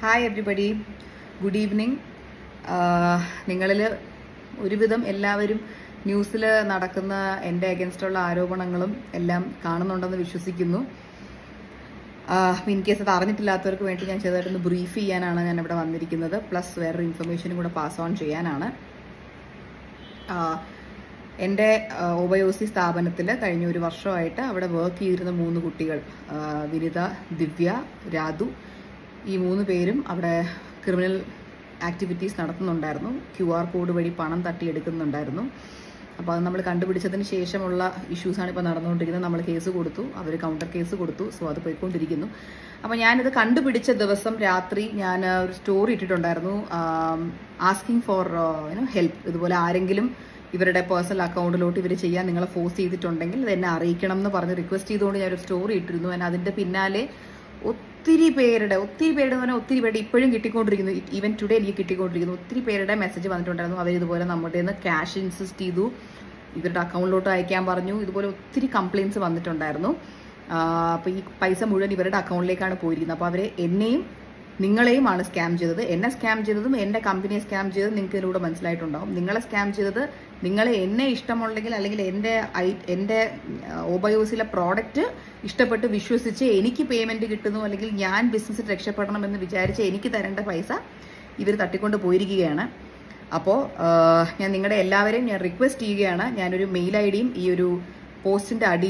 Hi everybody, good evening. നിങ്ങളിൽ ഒരുവിധം എല്ലാവരും ന്യൂസിൽ നടക്കുന്ന എൻ്റെ അഗൻസ്റ്റുള്ള ആരോപണങ്ങളും എല്ലാം കാണുന്നുണ്ടെന്ന് വിശ്വസിക്കുന്നു. ഇൻ കേസ് അത് അറിഞ്ഞിട്ടില്ലാത്തവർക്ക് വേണ്ടി ഞാൻ ചെറുതായിട്ടൊന്ന് ബ്രീഫ് ചെയ്യാനാണ് ഞാൻ ഇവിടെ വന്നിരിക്കുന്നത്. പ്ലസ് വേറൊരു ഇൻഫർമേഷനും കൂടെ പാസ് ഓൺ ചെയ്യാനാണ്. എൻ്റെ ഒബയോസി സ്ഥാപനത്തിൽ കഴിഞ്ഞ ഒരു വർഷമായിട്ട് അവിടെ വർക്ക് ചെയ്തിരുന്ന 3 കുട്ടികൾ, വിനിത, ദിവ്യ, രാധു, ഈ 3 പേരും അവിടെ ക്രിമിനൽ ആക്ടിവിറ്റീസ് നടത്തുന്നുണ്ടായിരുന്നു. QR കോഡ് വഴി പണം തട്ടിയെടുക്കുന്നുണ്ടായിരുന്നു. അപ്പോൾ അത് നമ്മൾ കണ്ടുപിടിച്ചതിന് ശേഷമുള്ള ഇഷ്യൂസാണ് ഇപ്പോൾ നടന്നുകൊണ്ടിരിക്കുന്നത്. നമ്മൾ കേസ് കൊടുത്തു, അവർ കൗണ്ടർ കേസ് കൊടുത്തു. സോ അത് പോയിക്കൊണ്ടിരിക്കുന്നു. അപ്പോൾ ഞാനിത് കണ്ടുപിടിച്ച ദിവസം രാത്രി ഞാൻ ഒരു സ്റ്റോറി ഇട്ടിട്ടുണ്ടായിരുന്നു, ആസ്കിങ് ഫോർ ഹെൽപ്പ്. ഇതുപോലെ ആരെങ്കിലും ഇവരുടെ പേഴ്സണൽ അക്കൗണ്ടിലോട്ട് ഇവർ ചെയ്യാൻ നിങ്ങളെ ഫോഴ്സ് ചെയ്തിട്ടുണ്ടെങ്കിൽ അത് എന്നെ അറിയിക്കണം എന്ന് പറഞ്ഞ് റിക്വസ്റ്റ് ചെയ്തുകൊണ്ട് ഞാനൊരു സ്റ്റോറി ഇട്ടിരുന്നു. അതിൻ്റെ പിന്നാലെ ഒത്തിരി പേരുടെ പറഞ്ഞാൽ ഒത്തിരി പേരുടെ ഇപ്പോഴും കിട്ടിക്കൊണ്ടിരിക്കുന്നു. ഈവൻ ടുഡേ എനിക്ക് കിട്ടിക്കൊണ്ടിരിക്കുന്നു. ഒത്തിരി പേരുടെ മെസ്സേജ് വന്നിട്ടുണ്ടായിരുന്നു. അവരിതുപോലെ നമ്മുടെ നിന്ന് ക്യാഷ് ഇൻസിസ്റ്റ് ചെയ്തു, ഇവരുടെ അക്കൗണ്ടിലോട്ട് അയക്കാൻ പറഞ്ഞു. ഇതുപോലെ ഒത്തിരി കംപ്ലയിൻറ്റ്സ് വന്നിട്ടുണ്ടായിരുന്നു. അപ്പോൾ ഈ പൈസ മുഴുവൻ ഇവരുടെ അക്കൗണ്ടിലേക്കാണ് പോയിരിക്കുന്നത്. അപ്പോൾ അവർ എന്നെയും നിങ്ങളെയുമാണ് സ്കാം ചെയ്തത്. എന്നെ സ്കാം ചെയ്തതും എൻ്റെ കമ്പനിയെ സ്കാം ചെയ്തതും നിങ്ങൾക്ക് ഇതിലൂടെ മനസ്സിലായിട്ടുണ്ടാവും. നിങ്ങളെ സ്കാം ചെയ്തത്, നിങ്ങളെ എന്നെ ഇഷ്ടമുണ്ടെങ്കിൽ അല്ലെങ്കിൽ എൻ്റെ ഒബയോസിലെ പ്രോഡക്റ്റ് ഇഷ്ടപ്പെട്ട് വിശ്വസിച്ച് എനിക്ക് പേയ്മെൻറ്റ് കിട്ടുന്നു, അല്ലെങ്കിൽ ഞാൻ ബിസിനസ്സിൽ രക്ഷപ്പെടണം എന്ന് വിചാരിച്ച് എനിക്ക് തരേണ്ട പൈസ ഇവർ തട്ടിക്കൊണ്ട് പോയിരിക്കുകയാണ്. അപ്പോൾ ഞാൻ നിങ്ങളുടെ എല്ലാവരെയും ഞാൻ റിക്വസ്റ്റ് ചെയ്യുകയാണ്. ഞാനൊരു മെയിൽ ID യും ഈ ഒരു പോസ്റ്റിൻ്റെ അടിയിൽ